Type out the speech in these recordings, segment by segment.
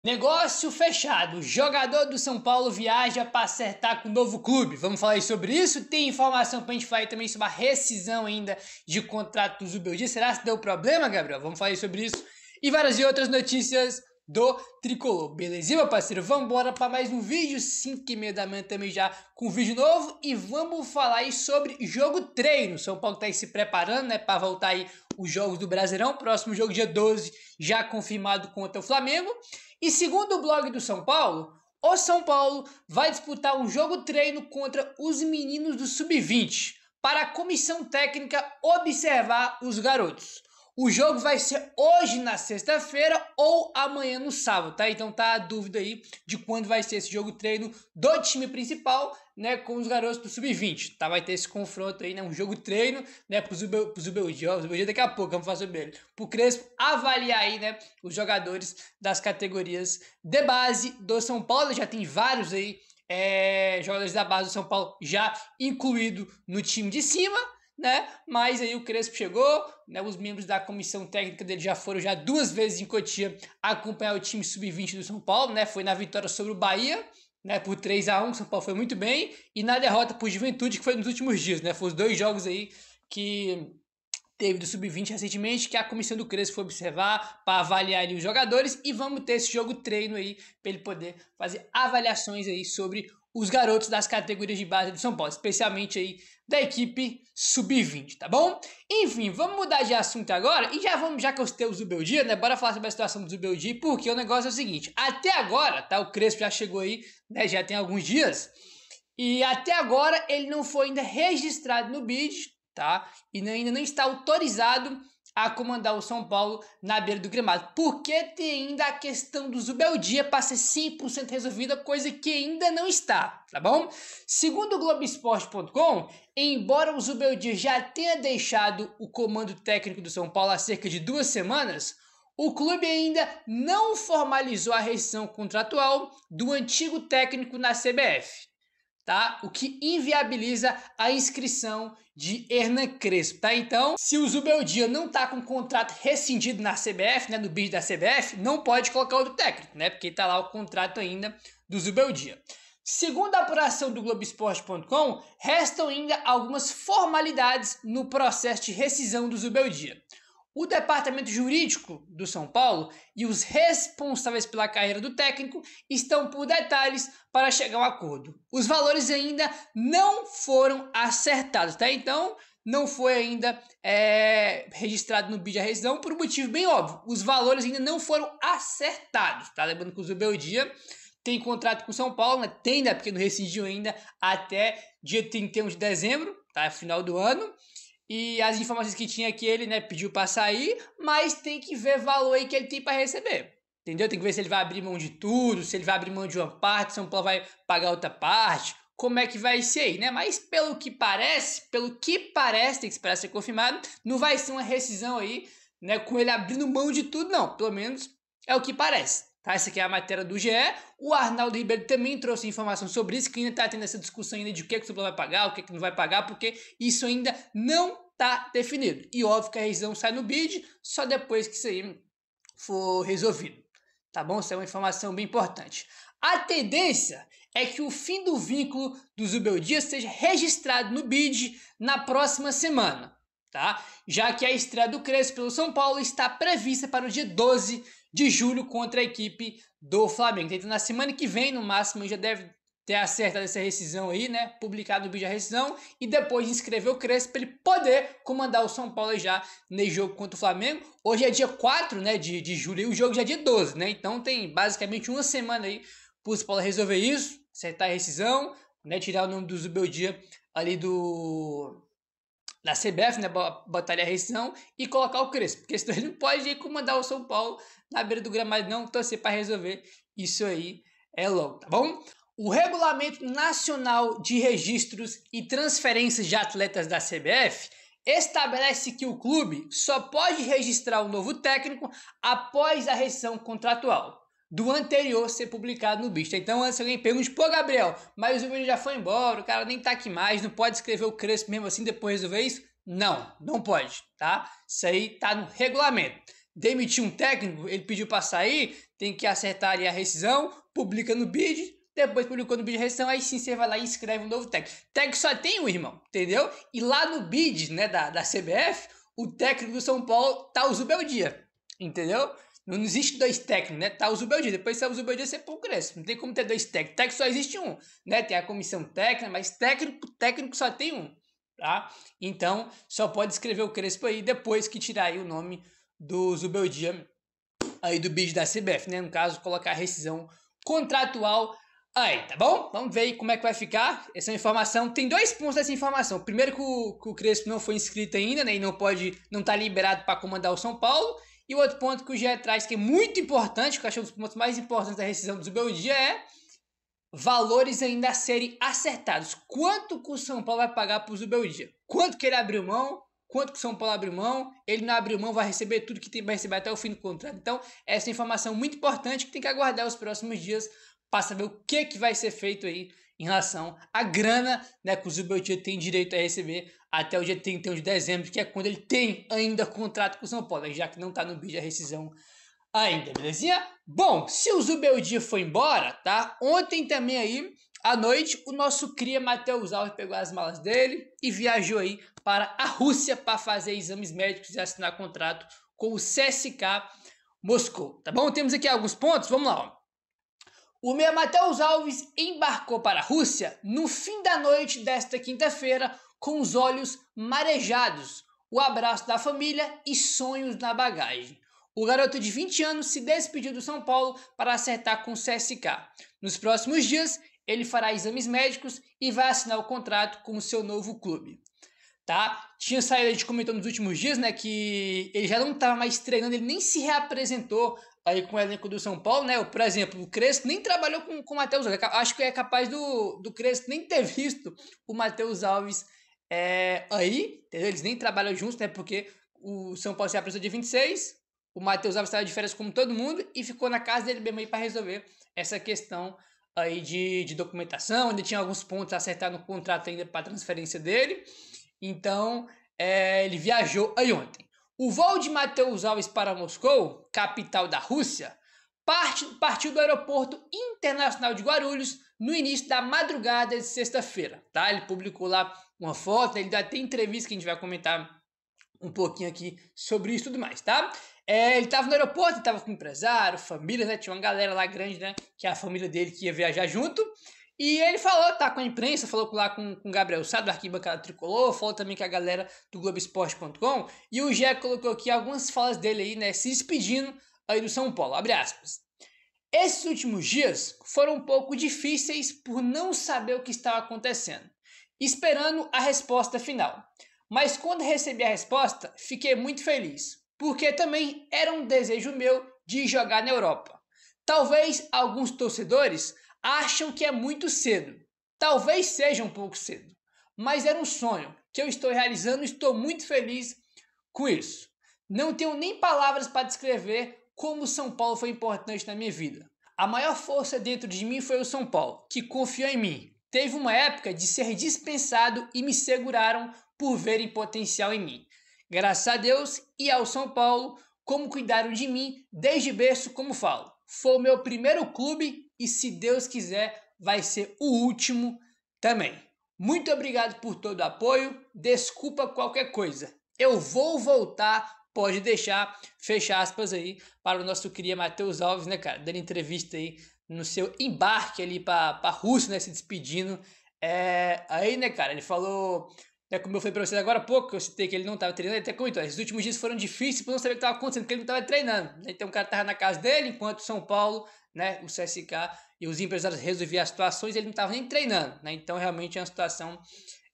Negócio fechado. Jogador do São Paulo viaja para acertar com o novo clube. Vamos falar aí sobre isso? Tem informação para a gente falar também sobre a rescisão ainda de contrato do Zubeldia. Será que deu problema, Gabriel? Vamos falar aí sobre isso e várias outras notícias do Tricolor. Belezinha, meu parceiro? Vamos embora para mais um vídeo, 5h30 da manhã também já com vídeo novo. E vamos falar aí sobre jogo treino. São Paulo está aí se preparando, né, para voltar aí os jogos do Brasileirão. Próximo jogo dia 12 já confirmado contra o Flamengo. E segundo o blog do São Paulo, o São Paulo vai disputar um jogo treino contra os meninos do Sub-20 para a comissão técnica observar os garotos. O jogo vai ser hoje na sexta-feira ou amanhã no sábado, tá? Então tá a dúvida aí de quando vai ser esse jogo treino do time principal, né, com os garotos do Sub-20, tá? Vai ter esse confronto aí, né, um jogo treino, né, pro Zubeldia, daqui a pouco vamos falar sobre ele, pro Crespo avaliar aí, né, os jogadores das categorias de base do São Paulo. Já tem vários aí, jogadores da base do São Paulo já incluído no time de cima, né? Mas aí o Crespo chegou, né? Os membros da comissão técnica dele já foram já 2 vezes em Cotia acompanhar o time sub-20 do São Paulo, né? Foi na vitória sobre o Bahia, né? Por 3-1, o São Paulo foi muito bem, e na derrota por Juventude, que foi nos últimos dias, né? Foi os 2 jogos aí que teve do Sub-20 recentemente, que a comissão do Crespo foi observar para avaliar ali os jogadores, e vamos ter esse jogo treino aí para ele poder fazer avaliações aí sobre os garotos das categorias de base do São Paulo, especialmente aí da equipe Sub-20, tá bom? Enfim, vamos mudar de assunto agora e já que eu citei o Zubeldia, né, bora falar sobre a situação do Zubeldia, porque o negócio é o seguinte: até agora, tá, o Crespo já chegou aí, né, já tem alguns dias, e até agora ele não foi ainda registrado no BID, tá? E ainda não está autorizado a comandar o São Paulo na beira do gramado, porque tem ainda a questão do Zubeldia para ser 100% resolvida, coisa que ainda não está, tá bom? Segundo o Globoesporte.com, embora o Zubeldia já tenha deixado o comando técnico do São Paulo há cerca de 2 semanas, o clube ainda não formalizou a rescisão contratual do antigo técnico na CBF. Tá? O que inviabiliza a inscrição de Hernan Crespo, tá? Então, se o Zubeldia não tá com o contrato rescindido na CBF, né, no bid da CBF, não pode colocar outro técnico, né? Porque tá lá o contrato ainda do Zubeldia. Segundo a apuração do Globoesporte.com, restam ainda algumas formalidades no processo de rescisão do Zubeldia. O departamento jurídico do São Paulo e os responsáveis pela carreira do técnico estão por detalhes para chegar a um acordo. Os valores ainda não foram acertados, tá? Então, não foi ainda registrado no BID a rescisão por um motivo bem óbvio. Os valores ainda não foram acertados, tá? Lembrando que o Zubeldia tem contrato com o São Paulo, né? Tem, né? Porque não rescindiu ainda até dia 31 de dezembro, tá? Final do ano. E as informações que tinha que ele, né, pediu para sair, mas tem que ver o valor aí que ele tem para receber. Entendeu? Tem que ver se ele vai abrir mão de tudo, se ele vai abrir mão de uma parte, se São Paulo vai pagar outra parte, como é que vai ser aí, né? Mas pelo que parece, tem que esperar ser confirmado, não vai ser uma rescisão aí, né, com ele abrindo mão de tudo, não. Pelo menos é o que parece. Tá, essa aqui é a matéria do GE. O Arnaldo Ribeiro também trouxe informação sobre isso, que ainda está tendo essa discussão ainda de o que o São Paulo vai pagar, o que não vai pagar, porque isso ainda não está definido. E óbvio que a rescisão sai no BID só depois que isso aí for resolvido. Tá bom? Isso é uma informação bem importante. A tendência é que o fim do vínculo do Zubeldia seja registrado no BID na próxima semana, tá? Já que a estreia do Crespo pelo São Paulo está prevista para o dia 12 de julho contra a equipe do Flamengo. Então, na semana que vem, no máximo, já deve ter acertado essa rescisão aí, né? Publicado o vídeo da rescisão e depois inscrever o Crespo para ele poder comandar o São Paulo já nesse jogo contra o Flamengo. Hoje é dia 4, né, de julho e o jogo já é dia 12, né? Então tem basicamente uma semana aí para o São Paulo resolver isso, acertar a rescisão, né? Tirar o nome do Zubeldia ali da CBF, né, botar ali a rescisão e colocar o Crespo, porque senão ele não pode ir comandar o São Paulo na beira do gramado, não torcer para resolver isso aí logo, tá bom? O Regulamento Nacional de Registros e Transferências de Atletas da CBF estabelece que o clube só pode registrar um novo técnico após a rescisão contratual do anterior ser publicado no BID. Então, antes alguém pergunta, pô, Gabriel, mas o vídeo já foi embora, o cara nem tá aqui mais, não pode escrever o Crespo mesmo assim depois resolver isso? Não, não pode, tá? Isso aí tá no regulamento. Demitir um técnico, ele pediu para sair, tem que acertar ali a rescisão, publica no bid, depois publicou no bid de rescisão, aí sim você vai lá e escreve um novo técnico. Técnico só tem um, irmão, entendeu? E lá no bid, né, da CBF, o técnico do São Paulo tá o Zubeldia, entendeu? Não existe dois técnicos, né? Tá o Zubeldia, depois se é o Zubeldia, você põe o Crespo. Não tem como ter dois técnicos. Técnico só existe um, né? Tem a comissão técnica, mas técnico só tem um, tá? Então, só pode escrever o Crespo aí depois que tirar aí o nome do Zubeldia aí do bid da CBF, né? No caso, colocar a rescisão contratual aí, tá bom? Vamos ver aí como é que vai ficar essa informação. Tem 2 pontos dessa informação. Primeiro que o Crespo não foi inscrito ainda, né? E não tá liberado para comandar o São Paulo. E o outro ponto que o GE traz, que é muito importante, que eu acho um dos pontos mais importantes da rescisão do Zubeldia, é valores ainda a serem acertados. Quanto que o São Paulo vai pagar para o Zubeldia? Quanto que ele abriu mão? Quanto que o São Paulo abriu mão? Ele não abriu mão, vai receber tudo que tem para receber até o fim do contrato. Então, essa informação muito importante que tem que aguardar os próximos dias para saber o que vai ser feito aí em relação à grana, né, que o Zubeldia tem direito a receber até o dia 31 de dezembro, que é quando ele tem ainda contrato com o São Paulo, já que não está no bid a rescisão ainda, belezinha? Bom, se o Zubeldia foi embora, tá? Ontem também aí, à noite, o nosso cria Matheus Alves pegou as malas dele e viajou aí para a Rússia para fazer exames médicos e assinar contrato com o CSKA Moscou, tá bom? Temos aqui alguns pontos, vamos lá, ó. O meia Matheus Alves embarcou para a Rússia no fim da noite desta quinta-feira com os olhos marejados, o abraço da família e sonhos na bagagem. O garoto de 20 anos se despediu do São Paulo para acertar com o CSKA. Nos próximos dias, ele fará exames médicos e vai assinar o contrato com o seu novo clube. Tá? Tinha saído, a gente comentou nos últimos dias, né, que ele já não estava mais treinando, ele nem se reapresentou aí com o elenco do São Paulo, né? Por exemplo, o Crespo nem trabalhou com o Matheus Alves. Acho que é capaz do Crespo nem ter visto o Matheus Alves aí, entendeu? Eles nem trabalham juntos, né? Porque o São Paulo se apresentou dia 26, o Matheus Alves estava de férias como todo mundo e ficou na casa dele mesmo aí para resolver essa questão aí de documentação. Ainda tinha alguns pontos a acertar no contrato ainda para a transferência dele. Então, ele viajou aí ontem. O voo de Matheus Alves para Moscou, capital da Rússia, partiu do aeroporto internacional de Guarulhos no início da madrugada de sexta-feira, tá? Ele publicou lá uma foto, ele dá até entrevista que a gente vai comentar um pouquinho aqui sobre isso e tudo mais, tá? Ele estava no aeroporto, estava com empresário, família, né? Tinha uma galera lá grande, né? Que é a família dele que ia viajar junto. E ele falou, tá, com a imprensa, falou lá com o Gabriel Sá, do Arquibancada Tricolor, falou também com a galera do Globoesporte.com, e o Gé colocou aqui algumas falas dele aí, né, se despedindo aí do São Paulo, abre aspas. Esses últimos dias foram um pouco difíceis por não saber o que estava acontecendo, esperando a resposta final. Mas quando recebi a resposta, fiquei muito feliz, porque também era um desejo meu de jogar na Europa. Talvez alguns torcedores acham que é muito cedo. Talvez seja um pouco cedo, mas era um sonho que eu estou realizando e estou muito feliz com isso. Não tenho nem palavras para descrever como o São Paulo foi importante na minha vida. A maior força dentro de mim foi o São Paulo, que confiou em mim. Teve uma época de ser dispensado e me seguraram por verem potencial em mim. Graças a Deus e ao São Paulo, como cuidaram de mim desde berço, como falo. Foi o meu primeiro clube e, se Deus quiser, vai ser o último também. Muito obrigado por todo o apoio. Desculpa qualquer coisa. Eu vou voltar, pode deixar, fecha aspas aí, para o nosso cria Matheus Alves, né, cara? Dando entrevista aí no seu embarque ali para a Rússia, né, se despedindo. Aí, né, cara, ele falou... como eu falei pra vocês agora há pouco, eu citei que ele não estava treinando, ele até comentou, esses últimos dias foram difíceis por não saber o que estava acontecendo, porque ele não estava treinando. Então o cara estava na casa dele, enquanto o São Paulo, né, o CSKA e os empresários resolviam as situações, ele não estava nem treinando, né? Então realmente é uma situação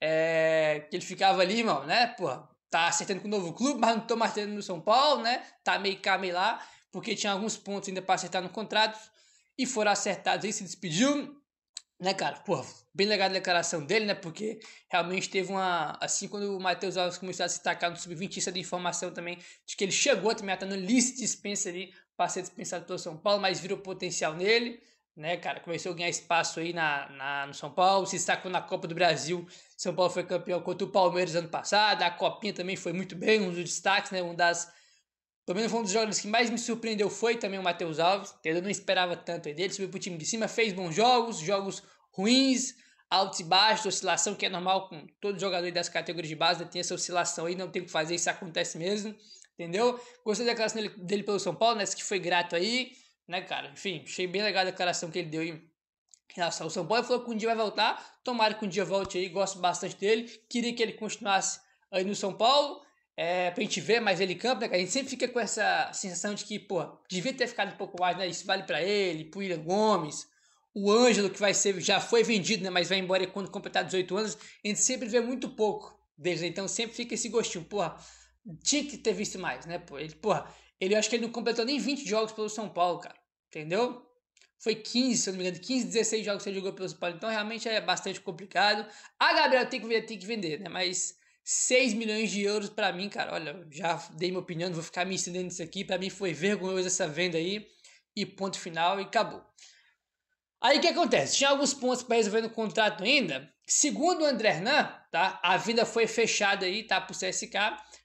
que ele ficava ali, irmão, né, porra, tá acertando com o novo clube, mas não tô mais treinando no São Paulo, né, tá meio cá, meio lá, porque tinha alguns pontos ainda para acertar no contrato, e foram acertados aí, se despediu, né, cara, pô, bem legal a declaração dele, né, porque realmente teve uma, assim, quando o Matheus Alves começou a se destacar no Sub-20, isso é de informação também, de que ele chegou também a estar no lista de dispensa ali, para ser dispensado pelo São Paulo, mas virou potencial nele, né, cara, começou a ganhar espaço aí no São Paulo, se destacou na Copa do Brasil, São Paulo foi campeão contra o Palmeiras ano passado, a Copinha também foi muito bem, um dos destaques, né, Pelo menos foi um dos jogadores que mais me surpreendeu foi também o Matheus Alves. Eu não esperava tanto dele, subiu pro time de cima, fez bons jogos ruins, altos e baixos, oscilação que é normal com todo jogador das categorias de base, né? Tem essa oscilação aí, não tem o que fazer, isso acontece mesmo, entendeu? Gostei da declaração dele pelo São Paulo, né? Que foi grato aí, né, cara? Enfim, achei bem legal a declaração que ele deu aí em relação ao São Paulo. Ele falou que um dia vai voltar, tomara que um dia volte aí, gosto bastante dele, queria que ele continuasse aí no São Paulo. Pra gente ver mais ele em campo, né, cara? A gente sempre fica com essa sensação de que, pô, devia ter ficado um pouco mais, né? Isso vale pra ele, pro William Gomes, o Ângelo, que já foi vendido, né? Mas vai embora quando completar 18 anos. A gente sempre vê muito pouco deles, né? Então sempre fica esse gostinho, porra, tinha que ter visto mais, né? Eu acho que ele não completou nem 20 jogos pelo São Paulo, cara, entendeu? Foi 15, se eu não me engano, 15, 16 jogos que ele jogou pelo São Paulo, então realmente é bastante complicado. A Gabriel tem que vender, né? Mas 6 milhões de euros pra mim, cara, olha, já dei minha opinião, não vou ficar me estendendo nisso aqui. Pra mim foi vergonhoso essa venda aí. E ponto final e acabou. Aí o que acontece? Tinha alguns pontos para resolver no contrato ainda. Segundo o André Hernan, tá? A venda foi fechada aí, tá? Pro CSK.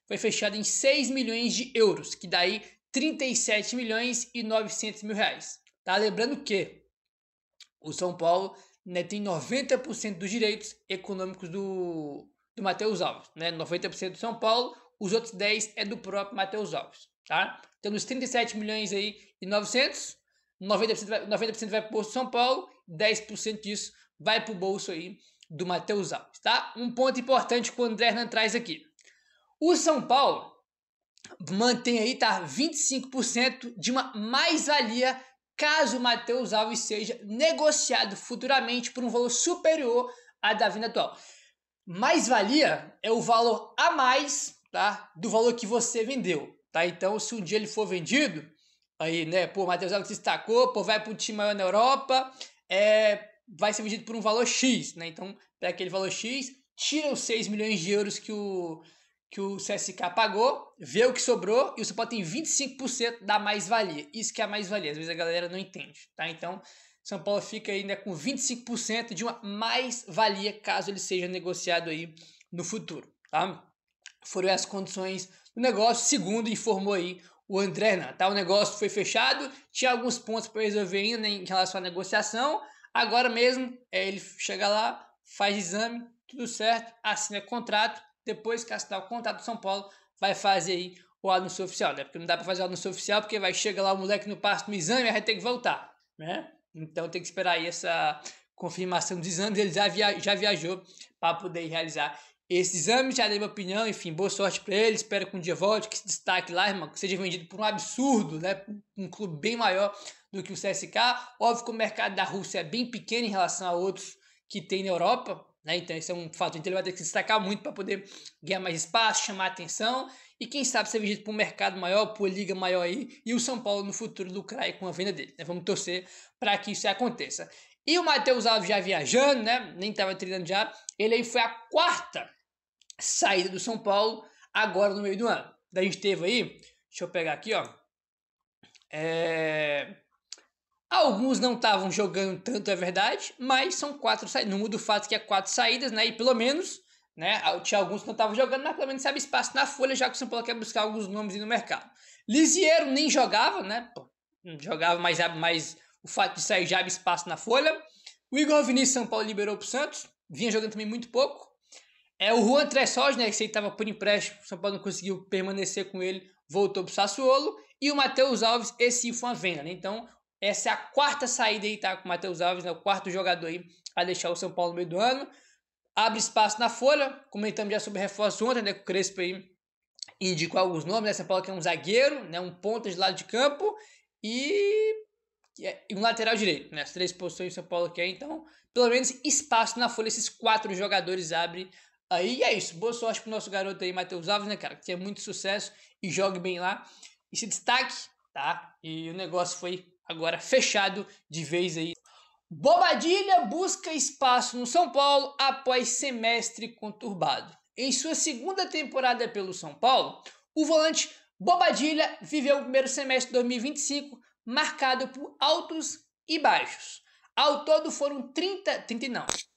Foi fechada em 6 milhões de euros, que daí 37 milhões e 900 mil reais. Tá? Lembrando que o São Paulo, né, tem 90% dos direitos econômicos do Matheus Alves, né? 90% do São Paulo, os outros 10 é do próprio Matheus Alves, tá? Então, nos 37 milhões aí e 900, 90% vai pro bolso do São Paulo, 10% disso vai pro bolso aí do Matheus Alves, tá? Um ponto importante que o André Hernan traz aqui. O São Paulo mantém aí, tá? 25% de uma mais-valia caso o Matheus Alves seja negociado futuramente por um valor superior à da venda atual. Mais-valia é o valor a mais, tá, do valor que você vendeu, tá? Então, se um dia ele for vendido, aí, né, pô, o Matheus Alves destacou, pô, vai para um time maior na Europa, vai ser vendido por um valor X, né? Então, pega aquele valor X, tira os 6 milhões de euros que o CSK pagou, vê o que sobrou e o São Paulo tem 25% da mais-valia. Isso que é a mais-valia, às vezes a galera não entende, tá? Então, São Paulo fica ainda com 25% de uma mais-valia caso ele seja negociado aí no futuro, tá? Foram as condições do negócio, segundo informou aí o André Hernan, tá? O negócio foi fechado, tinha alguns pontos para resolver ainda, né, em relação à negociação. Agora mesmo, ele chega lá, faz exame, tudo certo, assina contrato. Depois que assinar o contrato do São Paulo, vai fazer aí o anúncio oficial, né? Porque não dá para fazer o anúncio oficial, porque vai chegar lá o moleque no passo no exame e vai ter que voltar, né? Então tem que esperar aí essa confirmação dos exames. Ele já viajou para poder realizar esse exame. Já dei minha opinião, enfim, boa sorte para ele. Espero que um dia volte, que se destaque lá, irmão, que seja vendido por um absurdo, né? Um clube bem maior do que o CSK. Óbvio que o mercado da Rússia é bem pequeno em relação a outros que tem na Europa, né? Então esse é um fato. Então ele vai ter que se destacar muito para poder ganhar mais espaço, chamar atenção e quem sabe ser vendido para um mercado maior, por liga maior aí, e o São Paulo no futuro lucrar aí com a venda dele, né? Vamos torcer para que isso aconteça. E o Matheus Alves já viajando, né? Nem estava treinando já. Ele aí foi a quarta saída do São Paulo agora no meio do ano. Daí a gente teve aí, deixa eu pegar aqui, ó. Alguns não estavam jogando tanto, é verdade, mas são 4 saídas. Não muda o fato que é 4 saídas, né? E pelo menos, né? Tinha alguns que não estavam jogando, mas pelo menos sabe espaço na folha, já que o São Paulo quer buscar alguns nomes aí no mercado. Lisiero nem jogava, né? Pô, não jogava, mas o fato de sair já abre espaço na folha. O Igor Vinícius, São Paulo liberou pro Santos, vinha jogando também muito pouco. O Juan Tressós, né? Que estava por empréstimo, o São Paulo não conseguiu permanecer com ele, voltou pro Sassuolo. E o Matheus Alves, esse foi uma venda, né? Então, essa é a quarta saída aí, tá? Com o Matheus Alves, né? O quarto jogador aí a deixar o São Paulo no meio do ano. Abre espaço na folha. Comentamos já sobre reforço ontem, né? Com o Crespo aí indicou alguns nomes, né? São Paulo que é um zagueiro, né? Um ponta de lado de campo e um lateral direito, né? As 3 posições que o São Paulo quer. Então, pelo menos espaço na folha. Esses 4 jogadores abrem aí. E é isso. Boa sorte pro nosso garoto aí, Matheus Alves, né, cara? Que tenha muito sucesso e jogue bem lá. E se destaque, tá? E o negócio foi agora fechado de vez aí. Bobadilha busca espaço no São Paulo após semestre conturbado. Em sua segunda temporada pelo São Paulo, o volante Bobadilha viveu o primeiro semestre de 2025 marcado por altos e baixos. Ao todo foram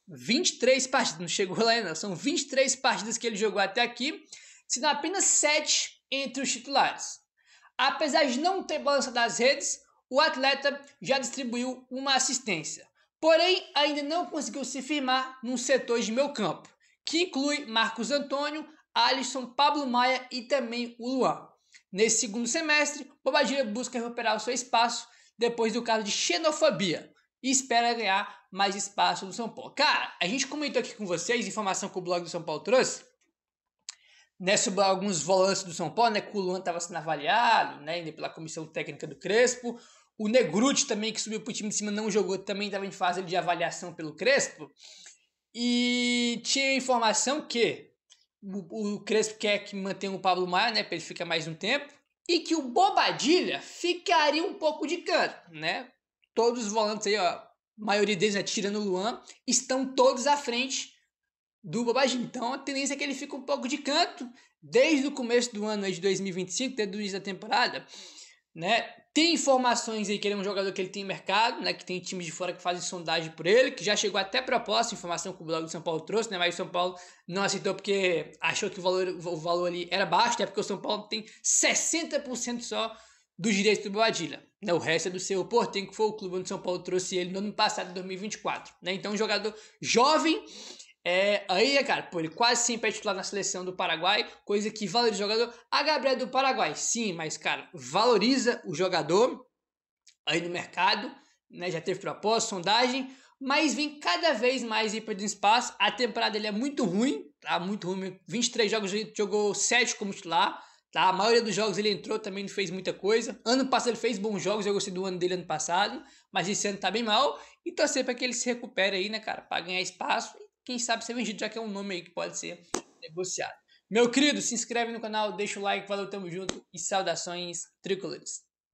23 partidas, não chegou lá ainda, são 23 partidas que ele jogou até aqui, sendo apenas 7 entre os titulares. Apesar de não ter balança das redes, o atleta já distribuiu uma assistência. Porém, ainda não conseguiu se firmar nos setores de meio campo, que inclui Marcos Antônio, Alisson, Pablo Maia e também o Luan. Nesse segundo semestre, Bobadilla busca recuperar o seu espaço depois do caso de xenofobia e espera ganhar mais espaço no São Paulo. Cara, a gente comentou aqui com vocês, informação que o blog do São Paulo trouxe, né, sobre alguns volantes do São Paulo, né, que o Luan estava sendo avaliado, né, pela comissão técnica do Crespo. O Negruti também, que subiu para o time de cima, não jogou, também estava em fase de avaliação pelo Crespo. E tinha informação que o Crespo quer que mantenha o Pablo Maia, né, para ele ficar mais um tempo, e que o Bobadilla ficaria um pouco de canto, né? Todos os volantes aí, ó, a maioria deles, né, tirando o Luan, estão todos à frente do Bobadilla. Então a tendência é que ele fique um pouco de canto desde o começo do ano aí de 2025, desde o início da temporada, né? Tem informações aí que ele é um jogador que ele tem mercado, né? Que tem times de fora que fazem sondagem por ele, que já chegou até proposta, informação que o blog do São Paulo trouxe, né? Mas o São Paulo não aceitou porque achou que o valor ali era baixo, né? Porque o São Paulo tem 60% só dos direitos do Bobadilla, né? O resto é do seu Portem, que foi o clube onde o São Paulo trouxe ele no ano passado, 2024, né? Então um jogador jovem. Aí, cara, pô, ele quase sempre é titular na seleção do Paraguai, coisa que valoriza o jogador. A Gabriel do Paraguai, sim, mas, cara, valoriza o jogador aí no mercado, né? Já teve proposta, sondagem, mas vem cada vez mais ir perdendo espaço. A temporada dele é muito ruim, tá? Muito ruim. 23 jogos, ele jogou 7 como titular, tá? A maioria dos jogos ele entrou, também não fez muita coisa. Ano passado ele fez bons jogos, eu gostei do ano dele ano passado, mas esse ano tá bem mal. E torcer pra que ele se recupere aí, né, cara, pra ganhar espaço. Quem sabe ser vendido, já que é um nome aí que pode ser negociado. Meu querido, se inscreve no canal, deixa o like, valeu, tamo junto e saudações tricolores.